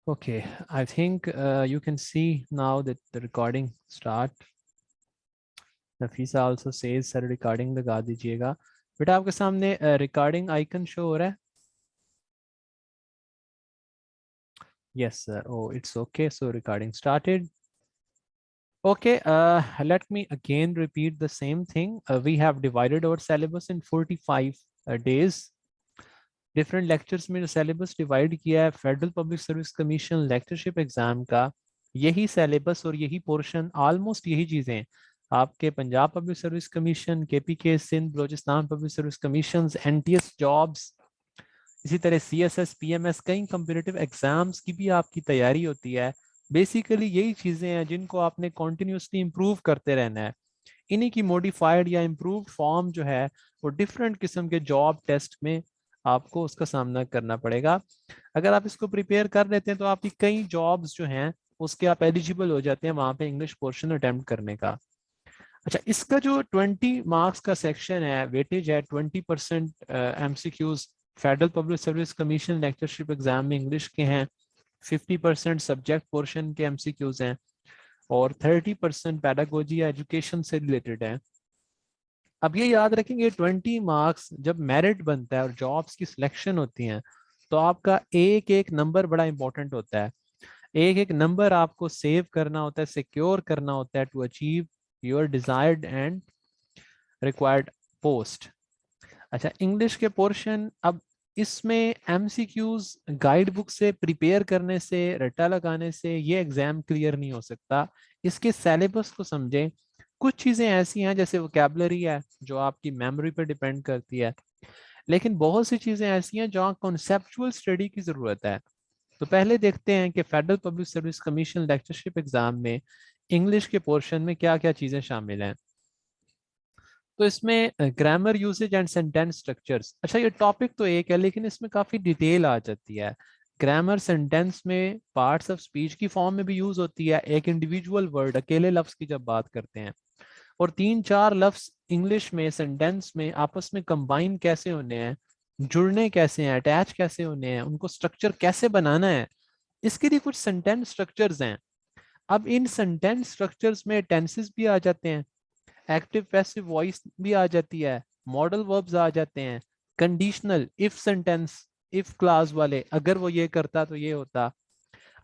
Okay, I think you can see now that the recording start. Nafisa also says sir recording लगा दीजिएगा। बेटा आपके सामने रिकॉर्डिंग आइकन शो हो रहा है? Yes sir. Oh, it's okay. So recording started. Okay, let me again repeat the same thing. We have divided our syllabus in 45 days. Different lectures में जो सिलेबस डिवाइड किया है federal public service commission lectureship exam का, यही syllabus और यही portion almost यही चीजें आपके Punjab public service commission, KPK, Sindh Balochistan public service commission, NTS jobs, इसी तरह सीएसएस, पीएमएस, कई कम्पिटिटिव एग्जाम्स की भी आपकी तैयारी होती है। बेसिकली यही चीजें हैं जिनको आपने कॉन्टिन्यूसली इंप्रूव करते रहना है। इन्हीं की मॉडिफाइड या इम्प्रूव्ड फॉर्म जो है वो डिफरेंट किस्म के जॉब टेस्ट में आपको उसका सामना करना पड़ेगा। अगर आप इसको प्रिपेयर कर लेते हैं तो आपकी कई जॉब्स जो हैं उसके आप एलिजिबल हो जाते हैं वहां पे इंग्लिश पोर्शन अटेम्प्ट करने का। अच्छा, इसका जो 20 मार्क्स का सेक्शन है, वेटेज है 20% MCQs federal public service commission lectureship exam में इंग्लिश के हैं, 50% सब्जेक्ट पोर्शन के एमसीक्यूज हैं और 30% पैडागोजी या एजुकेशन से रिलेटेड है। अब ये याद रखेंगे 20 मार्क्स जब मेरिट बनता है और जॉब्स की सिलेक्शन होती है तो आपका एक एक नंबर बड़ा इंपॉर्टेंट होता है। एक एक नंबर आपको सेव करना होता है, सिक्योर करना होता है to achieve your desired and required post. अच्छा, इंग्लिश के पोर्शन, अब इसमें एमसीक्यूज गाइड बुक से प्रिपेयर करने से, रट्टा लगाने से ये एग्जाम क्लियर नहीं हो सकता। इसके सिलेबस को समझें। कुछ चीजें ऐसी हैं जैसे वोकैबुलरी है जो आपकी मेमोरी पर डिपेंड करती है, लेकिन बहुत सी चीजें ऐसी हैं जहाँ कॉन्सेप्चुअल स्टडी की जरूरत है। तो पहले देखते हैं कि federal public service commission lectureship exam में इंग्लिश के पोर्शन में क्या क्या चीजें शामिल हैं। तो इसमें grammar usage and sentence structures, अच्छा ये टॉपिक तो एक है लेकिन इसमें काफ़ी डिटेल आ जाती है। ग्रामर सेंटेंस में पार्ट्स ऑफ स्पीच की फॉर्म में भी यूज होती है, एक इंडिविजुअल वर्ड अकेले लफ्ज की जब बात करते हैं, और तीन चार लफ्ज इंग्लिश में सेंटेंस में आपस में कंबाइन कैसे होने हैं, जुड़ने कैसे हैं, अटैच कैसे होने हैं, उनको स्ट्रक्चर कैसे बनाना है, इसके लिए कुछ सेंटेंस स्ट्रक्चर्स हैं। अब इन सेंटेंस स्ट्रक्चर्स में टेंसेस भी आ जाते हैं, एक्टिव पैसिव वॉइस भी आ जाती है, मॉडल वर्ब्स आ जाते हैं, conditional if sentence, if class वाले, अगर वो ये करता तो ये होता।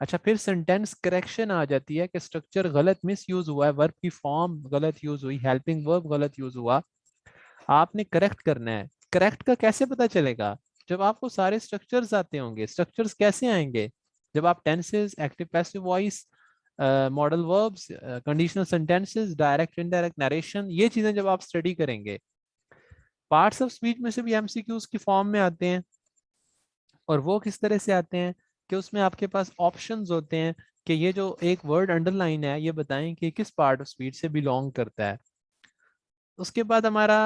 अच्छा, फिर सेंटेंस करेक्शन आ जाती है कि स्ट्रक्चर गलत मिस यूज हुआ है, वर्ब की फॉर्म गलत यूज हुई, हेल्पिंग वर्ब गलत यूज हुआ, आपने करेक्ट करना है। करेक्ट का कैसे पता चलेगा? जब आपको सारे स्ट्रक्चर्स आते होंगे। स्ट्रक्चर्स कैसे आएंगे? जब आप tenses, active passive voice, modal verbs, conditional sentences, direct indirect narration, ये चीजें जब आप स्टडी करेंगे। पार्ट्स ऑफ स्पीच में से भी एमसीक्यूज की फॉर्म में आते हैं, और वो किस तरह से आते हैं कि उसमें आपके पास ऑप्शंस होते हैं कि ये जो एक वर्ड अंडरलाइन है ये बताएं कि किस पार्ट ऑफ स्पीच से बिलोंग करता है। उसके बाद हमारा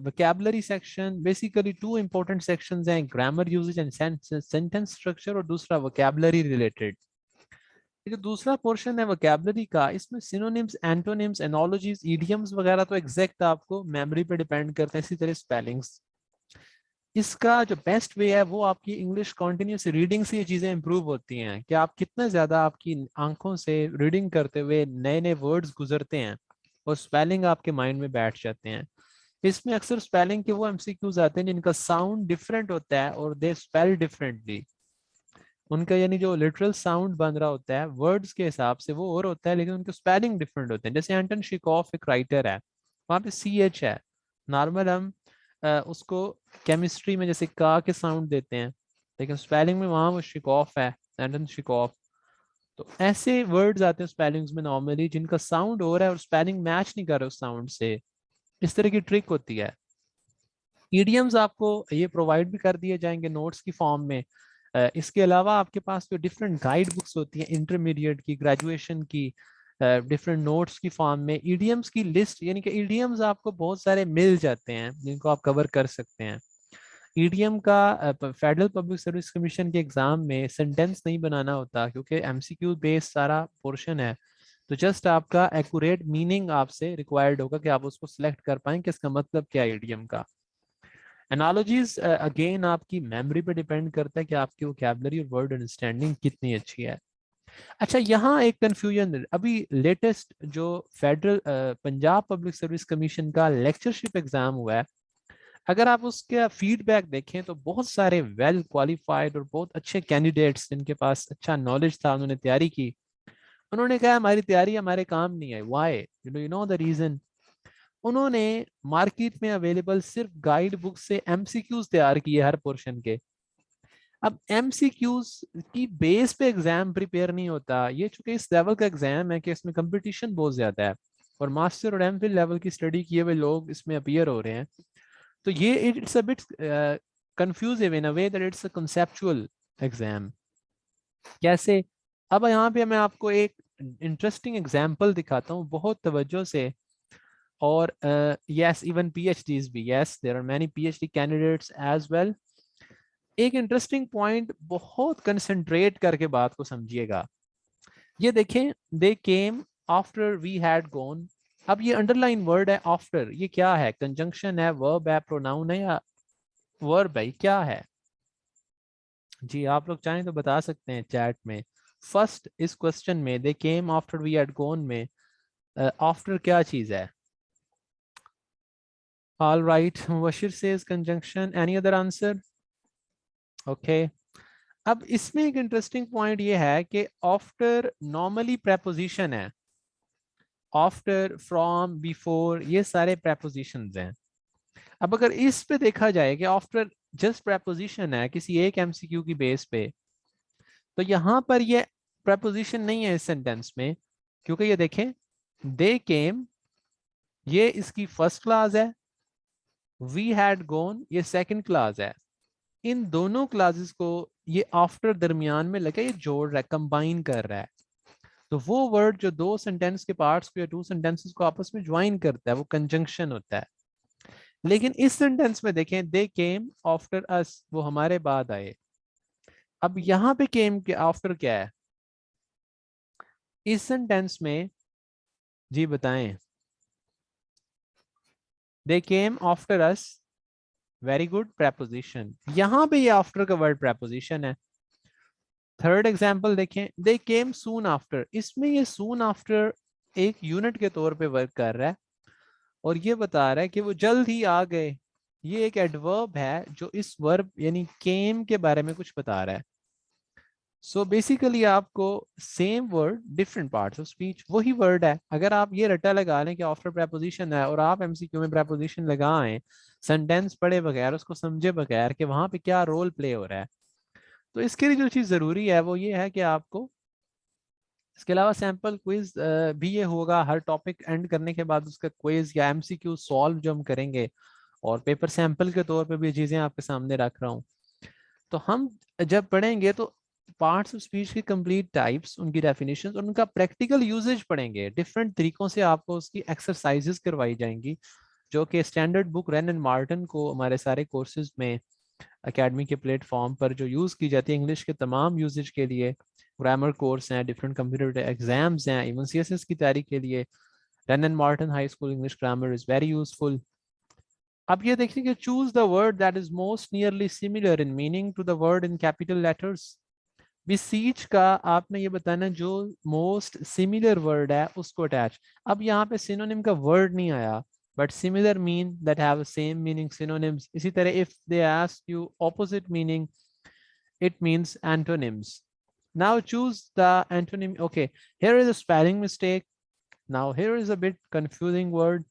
vocabulary section, basically two important sections हैं, grammar usage and sentence structure, और दूसरा वोकैबुलरी रिलेटेड। ये जो दूसरा पोर्शन है वोकैबुलरी का, इसमें सिनोनिम्स, एंटोनिम्स, एनोलॉजीज, इडियम्स वगैरह तो एग्जैक्ट आपको मेमोरी पे डिपेंड करते हैं, इसी तरह स्पेलिंग्स। इसका जो बेस्ट वे है वो आपकी इंग्लिश कॉन्टिन्यूस रीडिंग से ये चीज़ें इंप्रूव होती हैं कि आप कितना ज़्यादा आपकी आंखों से रीडिंग करते हुए नए नए वर्ड्स गुजरते हैं और स्पेलिंग आपके माइंड में बैठ जाते हैं। इसमें अक्सर स्पेलिंग के वो एमसीक्यूज आते हैं जिनका साउंड डिफरेंट होता है और दे स्पेल डिफरेंटली। उनका यानी जो लिटरल साउंड बन रहा होता है वर्ड्स के हिसाब से वो और होता है, लेकिन उनके स्पेलिंग डिफरेंट होते हैं। जैसे एंटन शिकोफ एक राइटर है, वहाँ पे सी एच है, नॉर्मल हम उसको केमिस्ट्री में जैसे का के साउंड देते हैं, लेकिन स्पेलिंग में वहाँ वो शिकोफ है, एंटन शिकोफ। तो ऐसे वर्ड्स आते हैं स्पेलिंग्स में नॉर्मली जिनका साउंड हो रहा है और स्पेलिंग मैच नहीं कर रहा उस साउंड से। इस तरह की ट्रिक होती है। ईडियम्स आपको ये प्रोवाइड भी कर दिए जाएंगे नोट्स की फॉर्म में। इसके अलावा आपके पास जो डिफरेंट गाइड बुक्स होती हैं इंटरमीडिएट की, ग्रेजुएशन की, डिफरेंट नोट्स की फॉर्म में ईडियम्स की लिस्ट, यानी कि ईडियम्स आपको बहुत सारे मिल जाते हैं जिनको आप कवर कर सकते हैं। ईडीएम का फेडरल पब्लिक सर्विस कमीशन के एग्जाम में सेंटेंस नहीं बनाना होता क्योंकि एमसीक्यू बेस्ड सारा पोर्शन है। तो जस्ट आपका एक्यूरेट मीनिंग आपसे रिक्वायर्ड होगा कि आप उसको सिलेक्ट कर पाएं कि इसका मतलब क्या है ईडीएम का। एनालॉजीज अगेन आपकी मेमोरी पे डिपेंड करता है कि आपकी वोकैबुलरी और वर्ड अंडरस्टैंडिंग कितनी अच्छी है। अच्छा, यहाँ एक कंफ्यूजन, अभी लेटेस्ट जो federal Punjab public service commission का लेक्चरशिप एग्जाम हुआ है, अगर आप उसका फीडबैक देखें तो बहुत सारे वेल क्वालिफाइड और बहुत अच्छे कैंडिडेट्स जिनके पास अच्छा नॉलेज था, उन्होंने तैयारी की, उन्होंने कहा हमारी तैयारी हमारे काम नहीं है। Why? You know the reason? उन्होंने मार्केट में अवेलेबल सिर्फ गाइड बुक से एमसीक्यूज तैयार किए हर पोर्शन के। अब एमसीक्यूज की बेस पे एग्जाम प्रिपेयर नहीं होता। ये चूंकि इस लेवल का एग्जाम है कि इसमें कंपटीशन बहुत ज्यादा है और मास्टर और एमफिल लेवल की स्टडी किए हुए लोग इसमें अपीयर हो रहे हैं, तो ये it's a bit confusive in a way that it's a conceptual exam. कैसे? अब यहाँ पे मैं आपको एक इंटरेस्टिंग एग्जांपल दिखाता हूँ बहुत तवज्जो से। और यस, इवन पीएचडीज भी, yes there are many PhD candidates as well. एक इंटरेस्टिंग पॉइंट, बहुत कंसंट्रेट करके बात को समझिएगा। ये देखें, they came after we had gone. अब ये अंडरलाइन वर्ड है आफ्टर, ये क्या है? कंजंक्शन है, वर्ब है, प्रोनाउन है या वर्ब है? क्या है जी? आप लोग चाहें तो बता सकते हैं चैट में। फर्स्ट इस क्वेश्चन में they came after we had gone में आफ्टर क्या चीज है? All right, Mubashir says conjunction. Any other answer? Okay. अब इसमें एक इंटरेस्टिंग पॉइंट ये है कि आफ्टर नॉर्मली प्रेपोजिशन है। आफ्टर, फ्रॉम, बिफोर, ये सारे प्रेपोजिशंस हैं। अब अगर इस पे देखा जाए कि आफ्टर जस्ट प्रेपोजिशन है किसी एक एमसीक्यू की बेस पे, तो यहां पर ये प्रेपोजिशन नहीं है इस सेंटेंस में, क्योंकि ये देखें, दे केम ये इसकी फर्स्ट क्लास है, वी हैड गॉन ये सेकंड क्लास है। इन दोनों क्लासेस को ये आफ्टर दरमियान में लगे, ये जोड़ रहा है, कंबाइन कर रहा है। तो वो वर्ड जो दो सेंटेंस के पार्ट्स को या टू सेंटेंसेस को आपस में ज्वाइन करता है वो कंजंक्शन होता है। लेकिन इस सेंटेंस में देखें, दे केम आफ्टर अस, वो हमारे बाद आए। अब यहाँ पे केम के आफ्टर क्या है इस सेंटेंस में? जी बताएं। They came after us, very good, preposition. यहाँ पे ये आफ्टर का वर्ड प्रेपोजिशन है। थर्ड एग्जाम्पल देखें, दे केम सून आफ्टर, इसमें ये सून आफ्टर एक यूनिट के तौर पे वर्क कर रहा है और ये बता रहा है कि वो जल्द ही आ गए। ये एक एडवर्ब है जो इस वर्ब यानी केम के बारे में कुछ बता रहा है। सो बेसिकली आपको same word different parts of speech, वही वर्ड है। अगर आप ये रट्टा लगा लें कि आफ्टर प्रेपोजिशन है और आप एमसीक्यू में प्रेपोजिशन लगाएं सेंटेंस पढ़े बगैर, उसको समझे बगैर कि वहां पे क्या रोल प्ले हो रहा है, तो इसके लिए जो चीज़ ज़रूरी है वो ये है कि आपको इसके अलावा सैम्पल क्विज भी ये होगा हर टॉपिक एंड करने के बाद, उसका क्विज या एमसीक्यू सॉल्व जो हम करेंगे, और पेपर सैंपल के तौर पे भी चीज़ें आपके सामने रख रहा हूँ। तो हम जब पढ़ेंगे तो पार्ट्स ऑफ स्पीच की कंप्लीट टाइप्स, उनकी डेफिनेशंस और उनका प्रैक्टिकल यूजेज पढ़ेंगे। डिफरेंट तरीकों से आपको उसकी एक्सरसाइजेस करवाई जाएंगी, जो कि standard book Wren and Martin को हमारे सारे कोर्सेज में एकेडमी के प्लेटफॉर्म पर जो यूज़ की जाती है इंग्लिश के तमाम यूजेज के लिए, ग्रामर कोर्स हैं, डिफरेंट कंप्यूटर एग्जाम्स हैं, इवन सीएसएस की तैयारी के लिए Wren and Martin high school English grammar is very useful. अब ये देखिए कि choose the word that is most nearly similar in meaning to the word in capital letters. बिसीच का आपने ये बताना जो मोस्ट सिमिलर वर्ड है उसको अटैच। अब यहाँ पे सिनोनिम का वर्ड नहीं आया, but similar mean that have same meaning synonyms. इसी तरह if they ask you opposite meaning, it means antonyms. Now choose the antonym. Okay, here is a spelling mistake. Now here is a bit confusing word.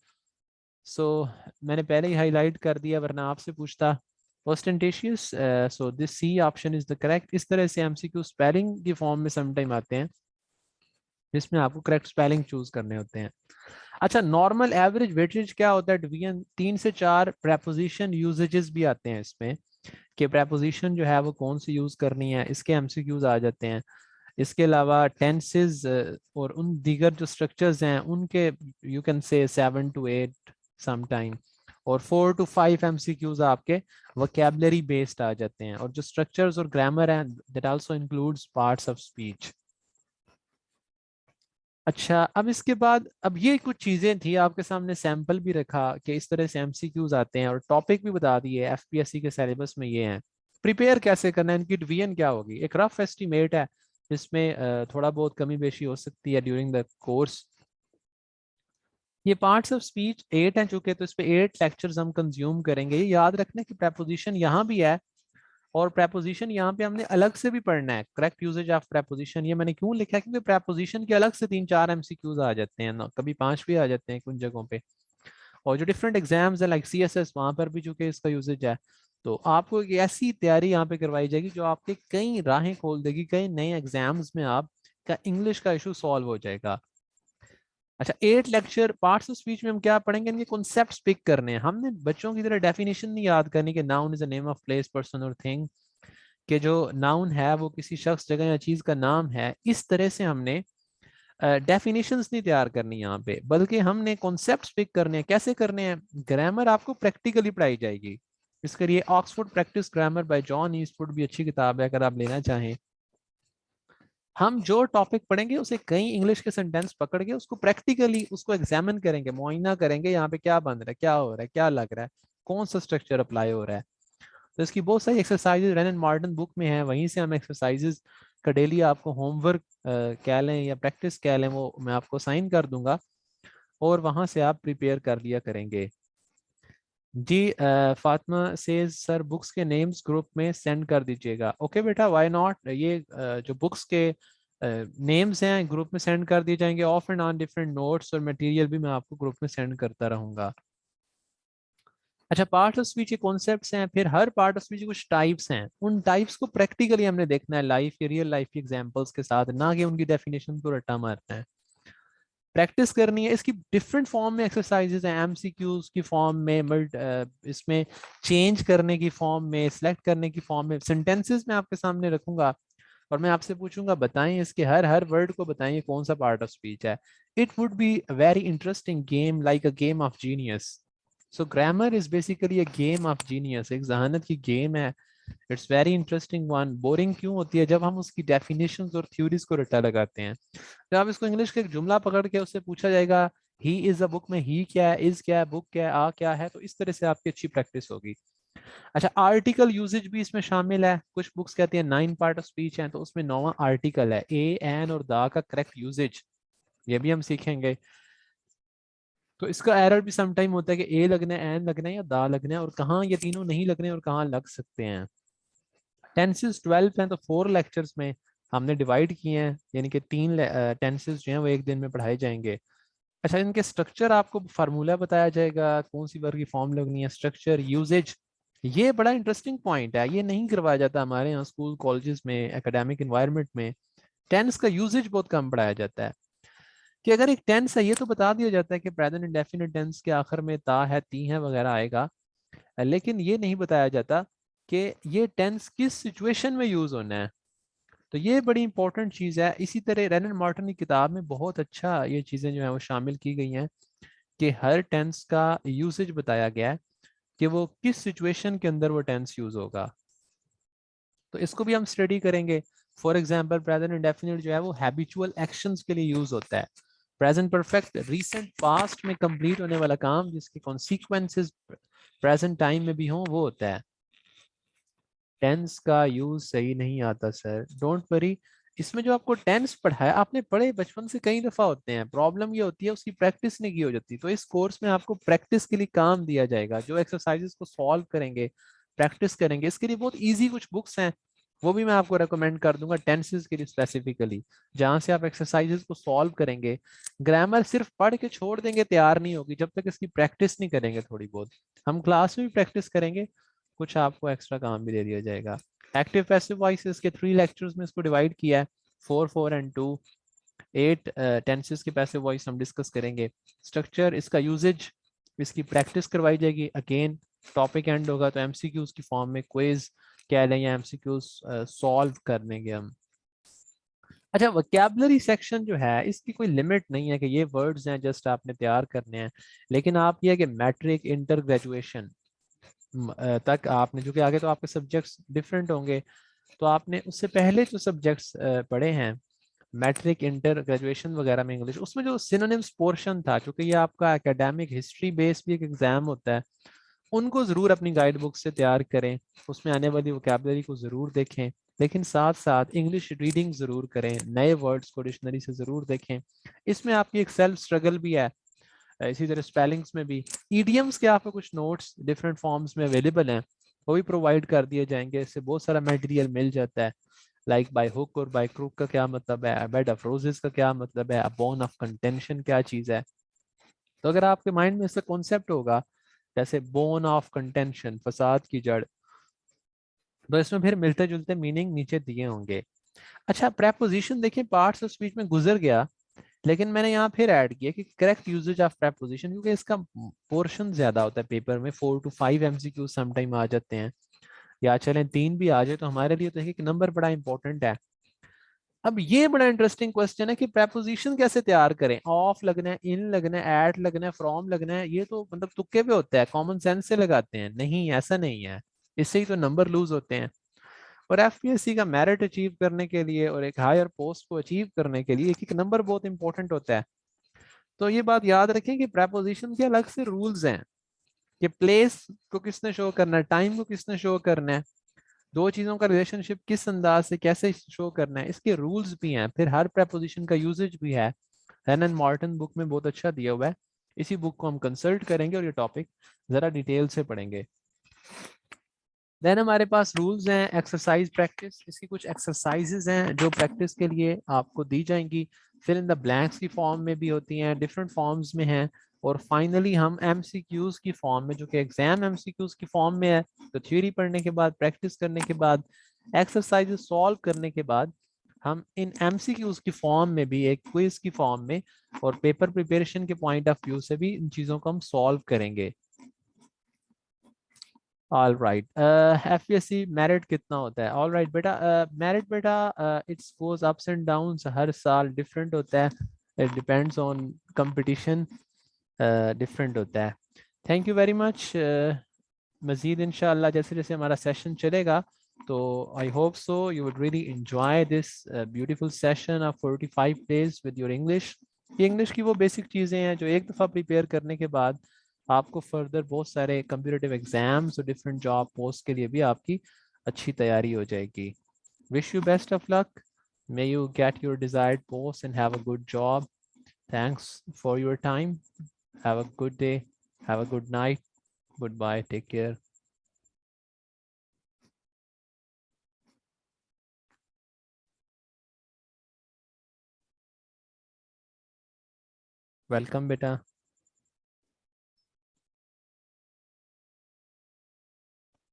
So मैंने पहले ही highlight कर दिया वरना आपसे पूछता। ostentatious, so this C option is the correct। इस तरह से MCQ स्पेलिंग की फॉर्म में समटाइम आते हैं जिसमें आपको करेक्ट स्पेलिंग चूज करने होते हैं। अच्छा, नॉर्मल एवरेज वेटेज क्या होता है डिवीजन? 3 से 4 प्रेपोजिशन यूजेजेस भी आते हैं इसमें, कि प्रेपोजिशन जो है वो कौन सी यूज करनी है, इसके एमसीक्यूज आ जाते हैं। इसके अलावा टेंसेस और उन दीगर जो स्ट्रक्चर्स हैं उनके you can say 7 to 8 sometime, और 4 to 5 एमसीक्यूज आपके वोकैबुलरी बेस्ड आ जाते हैं। और जो स्ट्रक्चर्स और ग्रामर हैं that also includes parts of speech. अच्छा, अब इसके बाद अब ये कुछ चीजें थी आपके सामने, सैंपल भी रखा कि इस तरह से एमसीक्यूज आते हैं और टॉपिक भी बता दिए एफपीएससी के सिलेबस में ये हैं। प्रिपेयर कैसे करना है, इनकी डिवीजन क्या होगी, एक रफ एस्टिमेट है जिसमें थोड़ा बहुत कमी बेशी हो सकती है ड्यूरिंग द कोर्स। ये पार्ट्स ऑफ स्पीच 8 हैं चूंकि, तो इस पे 8 लेक्चर्स हम कंज्यूम करेंगे। ये याद रखना कि प्रेपोजिशन यहाँ भी है और प्रेपोजिशन यहाँ पे हमने अलग से भी पढ़ना है, करेक्ट यूजेज ऑफ प्रेपोजिशन। ये मैंने क्यों लिखा है क्योंकि प्रेपोजिशन के अलग से 3-4 एमसीक्यूज आ जाते हैं ना, कभी 5 भी आ जाते हैं कुछ जगहों पे। और जो डिफरेंट एग्जाम्स है लाइक सीएसएस, वहां पर भी चूंकि इसका यूजेज है, तो आपको एक ऐसी तैयारी यहाँ पे करवाई जाएगी जो आपके कई राहें खोल देगी, कई नए एग्जाम्स में आपका इंग्लिश का इशू सॉल्व हो जाएगा। अच्छा, 8 लेक्चर पार्ट्स ऑफ स्पीच में हम क्या पढ़ेंगे, इनके कॉन्सेप्ट्स पिक करने हैं हमने। बच्चों की तरह डेफिनेशन नहीं याद करनी कि noun is a name of place person और थिंग, कि जो नाउन है वो किसी शख्स, जगह या चीज का नाम है, इस तरह से हमने डेफिनेशंस नहीं तैयार करनी यहाँ पे, बल्कि हमने कॉन्सेप्ट्स पिक करने हैं। कैसे करने हैं, ग्रामर आपको प्रैक्टिकली पढ़ाई जाएगी। इसके लिए Oxford practice grammar bye John Eastwood भी अच्छी किताब है अगर आप लेना चाहें। हम जो टॉपिक पढ़ेंगे उसे कई इंग्लिश के सेंटेंस पकड़ के उसको प्रैक्टिकली उसको एग्जामिन करेंगे, मुआयना करेंगे, यहाँ पे क्या बन रहा है, क्या हो रहा है, क्या लग रहा है, कौन सा स्ट्रक्चर अप्लाई हो रहा है। तो इसकी बहुत सारी exercises rain and Martin book में है, वहीं से हम एक्सरसाइजेज का डेली आपको होमवर्क कह लें या प्रैक्टिस कह लें, वो मैं आपको साइन कर दूंगा और वहां से आप प्रिपेयर कर लिया करेंगे। जी, फातिमा से सर बुक्स के नेम्स ग्रुप में सेंड कर दीजिएगा। ओके बेटा, व्हाई नॉट, ये जो बुक्स के नेम्स हैं ग्रुप में सेंड कर दिए जाएंगे। Of and on different notes और मटेरियल भी मैं आपको ग्रुप में सेंड करता रहूंगा। अच्छा, पार्ट ऑफ स्पीच के कॉन्सेप्ट्स हैं, फिर हर पार्ट ऑफ स्पीच के कुछ टाइप्स हैं, उन टाइप्स को प्रैक्टिकली हमने देखना है लाइफ के, रियल लाइफ के एग्जांपल्स के साथ, ना कि उनकी डेफिनेशन को रट्टा मारना है। प्रैक्टिस करनी है। इसकी डिफरेंट फॉर्म में एक्सरसाइजेज हैं, एमसीक्यूज की फॉर्म में, इसमें चेंज करने की फॉर्म में, सिलेक्ट करने की फॉर्म में, सेंटेंसेस में आपके सामने रखूंगा और मैं आपसे पूछूंगा बताएं इसके हर हर वर्ड को बताएं ये कौन सा पार्ट ऑफ स्पीच है। It would be very interesting game, like a game of genius. So grammar is basically a game of genius, एक जहानत की गेम है। It's very interesting one. Boring क्यों होती है, जब हम उसकी डेफिनेशंस और थ्योरीज को रट्टा लगाते हैं। जब आप इसको इंग्लिश का एक जुमला पकड़ के उससे पूछा जाएगा ही इज अ बुक में ही क्या है, इज क्या है, बुक क्या है, आ क्या है, तो इस तरह से आपकी अच्छी प्रैक्टिस होगी। अच्छा, आर्टिकल यूजेज भी इसमें शामिल है। कुछ बुक्स कहती हैं 9 पार्ट ऑफ स्पीच है, तो उसमें 9वां आर्टिकल है, ए एन और दा का करेक्ट यूजेज, ये भी हम सीखेंगे। तो इसका एरर भी सम टाइम होता है कि ए लगना है, एन लगना है या दा लगना है, और कहाँ ये तीनों नहीं लगने और कहाँ लग सकते हैं। टेंसेस 12 हैं, तो 4 लेक्चर्स में हमने डिवाइड किए हैं, यानी कि 3 टेंसेस जो हैं वो एक दिन में पढ़ाए जाएंगे। अच्छा, इनके स्ट्रक्चर आपको फार्मूला बताया जाएगा, कौन सी वर्ग की फॉर्म लगनी है, स्ट्रक्चर, यूजेज। ये बड़ा इंटरेस्टिंग पॉइंट है, ये नहीं करवाया जाता हमारे यहाँ स्कूल कॉलेजेस में, एकेडमिक एनवायरनमेंट में। टेंस का यूजेज बहुत कम पढ़ाया जाता है, कि अगर एक टेंस है ये तो बता दिया जाता है कि प्रेजेंट इंडेफिनिट टेंस के आखिर में ता है, ती है वगैरह आएगा, लेकिन ये नहीं बताया जाता कि ये टेंस किस सिचुएशन में यूज होना है। तो ये बड़ी इंपॉर्टेंट चीज़ है। इसी तरह रेनन मार्टिन की किताब में बहुत अच्छा ये चीज़ें जो है वो शामिल की गई हैं कि हर टेंस का यूसेज बताया गया है कि वो किस सिचुएशन के अंदर वो टेंस यूज होगा। तो इसको भी हम स्टडी करेंगे। फॉर एग्जाम्पल प्रेजेंट इंडेफिनिट जो है वो हैबिचुअल एक्शंस के लिए यूज होता है। प्रेजेंट परफेक्ट रिसेंट पास्ट में कंप्लीट होने वाला काम जिसके कॉन्सिक्वेंसेस प्रेजेंट टाइम में भी हों वो होता है। टेंस का यूज सही नहीं आता सर, डोंट वरी। इसमें जो आपको टेंस पढ़ाया आपने पढ़े बचपन से कई दफा होते हैं, प्रॉब्लम ये होती है उसकी प्रैक्टिस नहीं की हो जाती। तो इस कोर्स में आपको प्रैक्टिस के लिए काम दिया जाएगा, जो एक्सरसाइजेस को सॉल्व करेंगे, प्रैक्टिस करेंगे। इसके लिए बहुत इजी कुछ बुक्स हैं, वो भी मैं आपको रेकमेंड कर दूंगा टेंसेस के लिए स्पेसिफिकली, जहां से आप एक्सरसाइजेस को सॉल्व करेंगे। ग्रामर सिर्फ पढ़ के छोड़ देंगे तैयार नहीं होगी जब तक इसकी प्रैक्टिस नहीं करेंगे थोड़ी बहुत। हम क्लास में भी प्रैक्टिस करेंगे, कुछ आपको एक्स्ट्रा काम भी दे दिया जाएगा। एक्टिव पैसिव वॉइसेस के 3 लेक्चर्स में इसको डिवाइड किया है, 4 4 एंड 2। 8 टेंसेस के पैसिव वॉइस हम डिस्कस करेंगे। स्ट्रक्चर, इसका यूजेज, इसकी प्रैक्टिस करवाई जाएगी। अगेन टॉपिक एंड होगा तो एमसीक्यूज की फॉर्म में क्विज कह लें या एमसीक्यूज सॉल्व कर लेंगे हम। अच्छा, वोकैबुलरी सेक्शन जो है इसकी कोई लिमिट नहीं है कि ये वर्ड्स हैं जस्ट आपने तैयार करने हैं, लेकिन आप ये है कि मैट्रिक, इंटर, ग्रेजुएशन तक आपने, जो कि आगे तो आपके सब्जेक्ट्स डिफरेंट होंगे, तो आपने उससे पहले जो सब्जेक्ट्स पढ़े हैं मैट्रिक इंटर ग्रेजुएशन वगैरह में इंग्लिश, उसमें जो सिनोनिम्स पोर्शन था, क्योंकि ये आपका एकेडमिक हिस्ट्री बेस्ड भी एक एग्जाम होता है, उनको जरूर अपनी गाइड बुक से तैयार करें, उसमें आने वाली वोकैबलरी को जरूर देखें, लेकिन साथ साथ इंग्लिश रीडिंग जरूर करें, नए वर्ड्स को डिक्शनरी से जरूर देखें। इसमें आपकी एक सेल्फ स्ट्रगल भी है। इसी तरह स्पेलिंग्स में भी, ईडियम्स के आपको कुछ नोट्स डिफरेंट फॉर्म्स में अवेलेबल हैं, वो भी प्रोवाइड कर दिए जाएंगे, इससे बहुत सारा मटेरियल मिल जाता है। लाइक बाय हुक और बाय क्रूक का क्या मतलब है, बेड ऑफ रोजेस का क्या मतलब है, बोन ऑफ कंटेंशन क्या चीज है। तो अगर आपके माइंड में इसका कॉन्सेप्ट होगा, जैसे बोन ऑफ कंटेंशन, फसाद की जड़, तो इसमें फिर मिलते जुलते मीनिंग नीचे दिए होंगे। अच्छा, प्रेपोजिशन देखिए पार्ट्स ऑफ स्पीच में गुजर गया, लेकिन मैंने यहाँ फिर ऐड किया कि करेक्ट यूजेज ऑफ प्रेपोजिशन, क्योंकि इसका पोर्शन ज्यादा होता है पेपर में, 4 to 5 MCQ समटाइम आ जाते हैं, या चलें 3 भी आ जाए, तो हमारे लिए तो एक नंबर बड़ा इंपॉर्टेंट है। अब ये बड़ा इंटरेस्टिंग क्वेश्चन है कि प्रेपोजिशन कैसे तैयार करें, ऑफ लगना है, इन लगना है, एट लगना है, फ्रॉम लगना है, ये तो मतलब तुक्के पे होता है, कॉमन सेंस से लगाते हैं, नहीं ऐसा नहीं है, इससे ही तो नंबर लूज होते हैं। और एफपीएससी का मेरिट अचीव करने के लिए और एक हायर पोस्ट को अचीव करने के लिए एक एक नंबर बहुत इंपॉर्टेंट होता है। तो ये बात याद रखें कि प्रेपोजिशन के अलग से रूल्स हैं, कि प्लेस को किसने शो करना है, टाइम को किसने शो करना है, दो चीजों का रिलेशनशिप किस अंदाज से कैसे शो करना है, इसके रूल्स भी हैं, फिर हर प्रेपोजिशन का यूजेज भी है। हेन एंड मार्टिन बुक में बहुत अच्छा दिया हुआ है, इसी बुक को हम कंसल्ट करेंगे और ये टॉपिक जरा डिटेल से पढ़ेंगे। देन हमारे पास रूल्स हैं, एक्सरसाइज प्रैक्टिस, इसकी कुछ एक्सरसाइजेज हैं जो प्रैक्टिस के लिए आपको दी जाएंगी, फिर इन द ब्लैंक्स की फॉर्म में भी होती हैं, डिफरेंट फॉर्म्स में हैं, और फाइनली हम एमसीक्यूज की फॉर्म में, जो कि एग्जाम एमसीक्यूज की फॉर्म में है, तो थ्योरी पढ़ने के बाद, प्रैक्टिस करने के बाद, एक्सरसाइजेज सॉल्व करने के बाद, हम इन एमसीक्यूज की फॉर्म में भी, एक क्विज की फॉर्म में, और पेपर प्रिपरेशन के पॉइंट ऑफ व्यू से भी इन चीज़ों को हम सॉल्व करेंगे। ऑल राइट, एफपीएससी मेरिट कितना होता है? ऑल राइट बेटा, मेरिट बेटा it's goes ups and downs, हर साल डिफरेंट होता है, it depends on competition, different होता है। Thank you very much. मज़ीद इंशाल्लाह जैसे जैसे हमारा सेशन चलेगा, तो I hope so you would really enjoy this beautiful session of 45 days with your English. ये इंग्लिश की वो बेसिक चीज़ें हैं जो एक दफ़ा प्रिपेयर करने के बाद आपको फर्दर बहुत सारे कंप्यूटेटिव एग्जाम्स और डिफरेंट जॉब पोस्ट के लिए भी आपकी अच्छी तैयारी हो जाएगी। Wish you best of luck, may you get your desired post and have a good job. Thanks for your time, have a good day, have a good night, goodbye, take care, welcome beta।